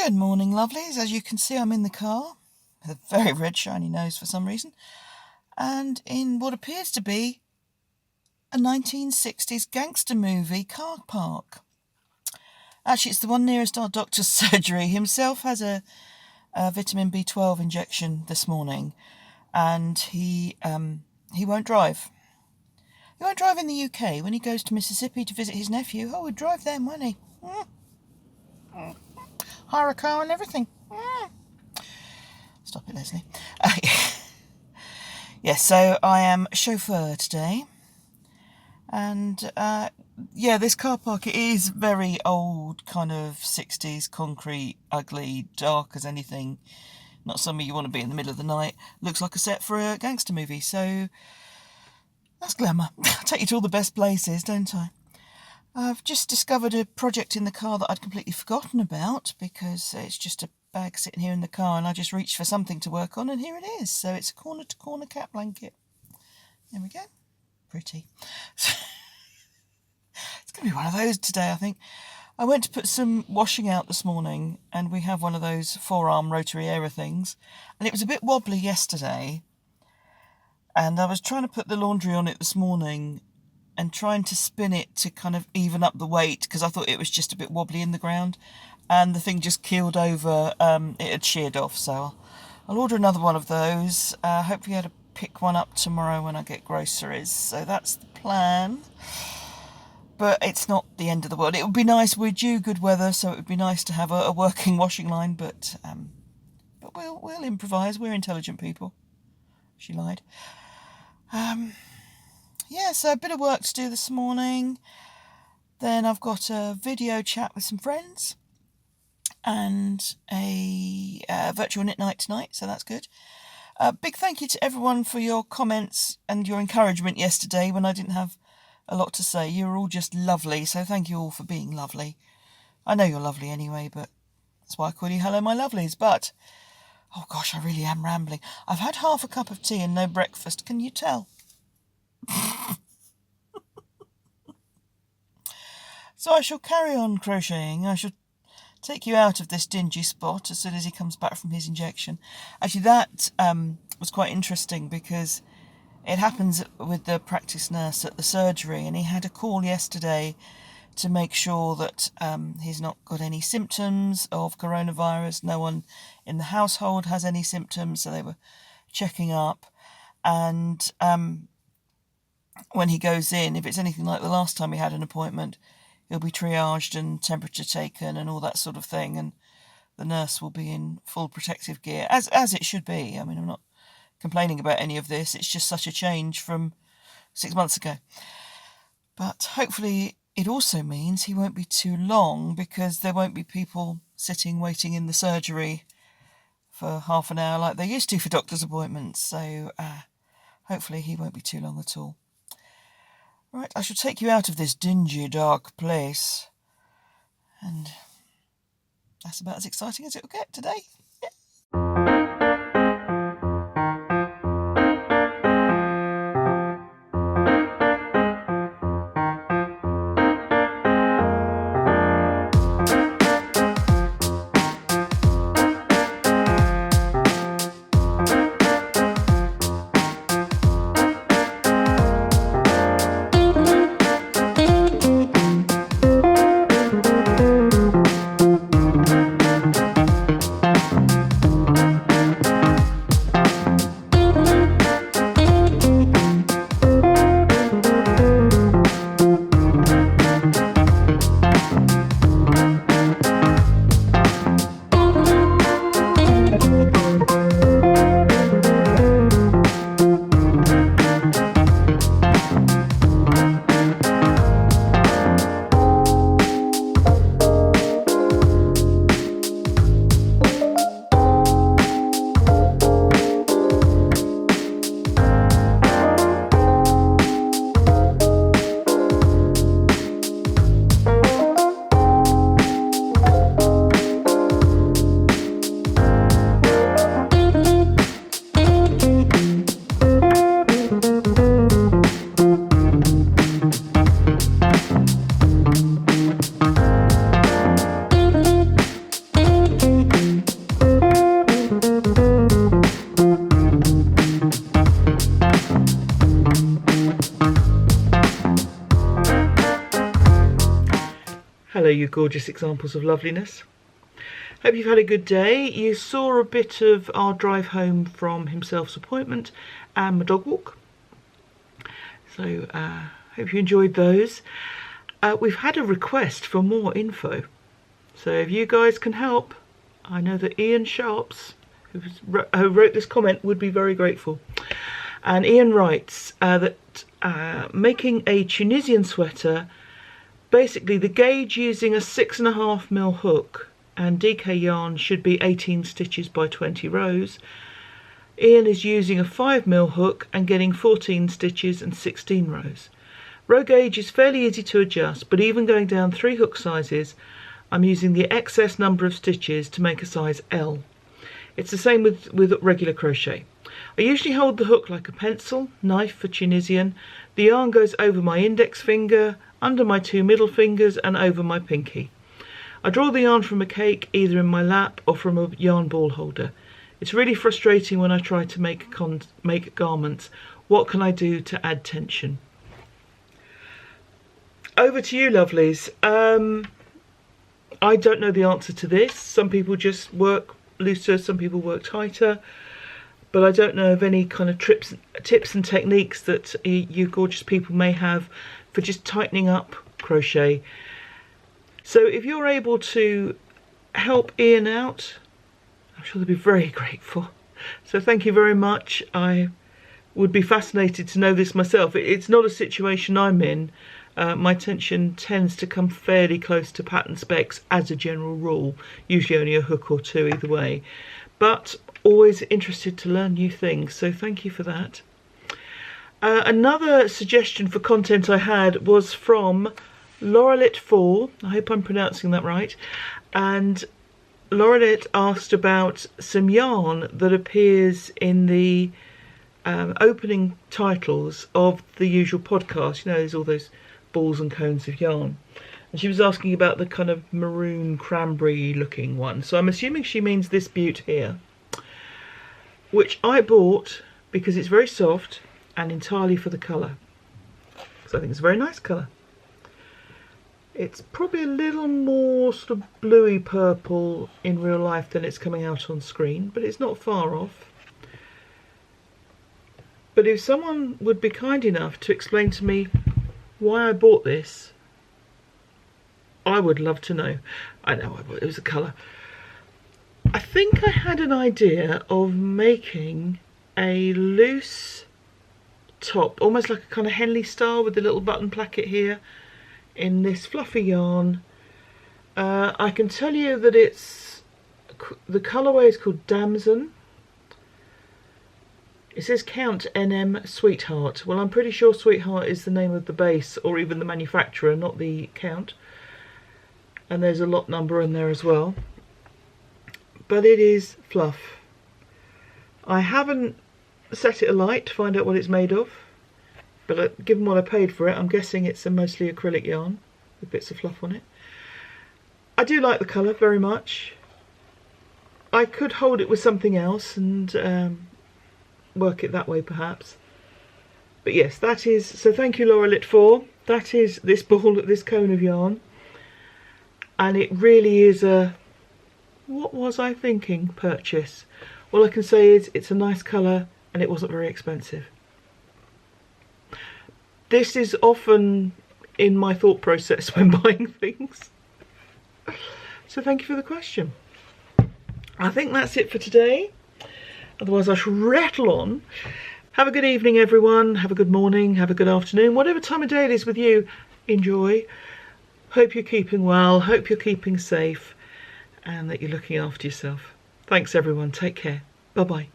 Good morning, lovelies. As you can see, I'm in the car with a very red, shiny nose for some reason, and in what appears to be a 1960s gangster movie car park. Actually, it's the one nearest our doctor's surgery. Himself has a vitamin B12 injection this morning, and he won't drive. He won't drive in the UK. When he goes to Mississippi to visit his nephew, he'd drive then, won't he? Hire a car and everything. Stop it, Lesley. Yes, so I am chauffeur today. And, this car park, it is very old, kind of 60s, concrete, ugly, dark as anything. Not somewhere you want to be in the middle of the night. Looks like a set for a gangster movie, so that's glamour. I take you to all the best places, don't I? I've just discovered a project in the car that I'd completely forgotten about because it's just a bag sitting here in the car and I just reached for something to work on and here it is. So it's a corner-to-corner cat blanket. There we go. Pretty. It's going to be one of those today, I think. I went to put some washing out this morning and we have one of those four-arm rotary aera things and it was a bit wobbly yesterday and I was trying to put the laundry on it this morning and trying to spin it to kind of even up the weight because I thought it was just a bit wobbly in the ground and the thing just keeled over. It had sheared off, so I'll order another one of those. Hopefully I'll pick one up tomorrow when I get groceries, so that's the plan. But it's not the end of the world. It would be nice. We're due good weather, so it would be nice to have a working washing line, but we'll improvise. We're intelligent people. She lied. So a bit of work to do this morning. Then I've got a video chat with some friends and a virtual knit night tonight, so that's good. Big thank you to everyone for your comments and your encouragement yesterday when I didn't have a lot to say. You were all just lovely, so thank you all for being lovely. I know you're lovely anyway, but that's why I call you Hello My Lovelies. But, oh gosh, I really am rambling. I've had half a cup of tea and no breakfast, can you tell? So I shall carry on crocheting. I shall take you out of this dingy spot as soon as he comes back from his injection. Actually, that was quite interesting because it happens with the practice nurse at the surgery, and he had a call yesterday to make sure that he's not got any symptoms of coronavirus. No one in the household has any symptoms, so they were checking up. And when he goes in, if it's anything like the last time he had an appointment, he'll be triaged and temperature taken and all that sort of thing, and the nurse will be in full protective gear, as it should be. I mean, I'm not complaining about any of this. It's just such a change from 6 months ago. But hopefully it also means he won't be too long because there won't be people sitting waiting in the surgery for half an hour like they used to for doctor's appointments. So hopefully he won't be too long at all. Right, I shall take you out of this dingy, dark place. And that's about as exciting as it will get today. you gorgeous examples of loveliness. Hope you've had a good day. You saw a bit of our drive home from himself's appointment and my dog walk. So hope you enjoyed those. We've had a request for more info. So if you guys can help, I know that Ian Sharps, who wrote this comment, would be very grateful. And Ian writes that making a Tunisian sweater, basically the gauge using a 6.5mm hook and DK yarn should be 18 stitches by 20 rows. Ian is using a 5mm hook and getting 14 stitches and 16 rows. Row gauge is fairly easy to adjust, but even going down 3 hook sizes, I'm using the excess number of stitches to make a size L. It's the same with regular crochet. I usually hold the hook like a pencil, knife for Tunisian. The yarn goes over my index finger, under my 2 middle fingers and over my pinky. I draw the yarn from a cake either in my lap or from a yarn ball holder. It's really frustrating when I try to make garments. What can I do to add tension? Over to you, lovelies. I don't know the answer to this. Some people just work looser, some people work tighter. But I don't know of any kind of tips and techniques that you gorgeous people may have for just tightening up crochet. So if you're able to help Ian out, I'm sure they'll be very grateful. So thank you very much. I would be fascinated to know this myself. It's not a situation I'm in. My tension tends to come fairly close to pattern specs as a general rule, usually only a hook or 2 either way. But always interested to learn new things, so thank you for that. Another suggestion for content I had was from Laurelit4, I hope I'm pronouncing that right, and Laurelit asked about some yarn that appears in the opening titles of the usual podcast. You know, there's all those balls and cones of yarn. And she was asking about the kind of maroon cranberry looking one. So I'm assuming she means this beaut here, which I bought because it's very soft and entirely for the colour. So I think it's a very nice colour. It's probably a little more sort of bluey purple in real life than it's coming out on screen, but it's not far off. But if someone would be kind enough to explain to me why I bought this, I would love to know. I know it was a colour. I think I had an idea of making a loose top, almost like a kind of Henley style with the little button placket here, in this fluffy yarn. I can tell you that the colourway is called Damson. It says Count NM Sweetheart. Well, I'm pretty sure Sweetheart is the name of the base, or even the manufacturer, not the count. And there's a lot number in there as well. But it is fluff. I haven't set it alight to find out what it's made of, but given what I paid for it, I'm guessing it's a mostly acrylic yarn with bits of fluff on it. I do like the colour very much. I could hold it with something else and work it that way perhaps. But yes, that is, so thank you Laurelit4. That is this cone of yarn. And it really is a, what was I thinking, purchase. All I can say is it's a nice colour and it wasn't very expensive. This is often in my thought process when buying things. So thank you for the question. I think that's it for today. Otherwise I shall rattle on. Have a good evening everyone, have a good morning, have a good afternoon, whatever time of day it is with you, enjoy. Hope you're keeping well, hope you're keeping safe and that you're looking after yourself. Thanks everyone, take care. Bye bye.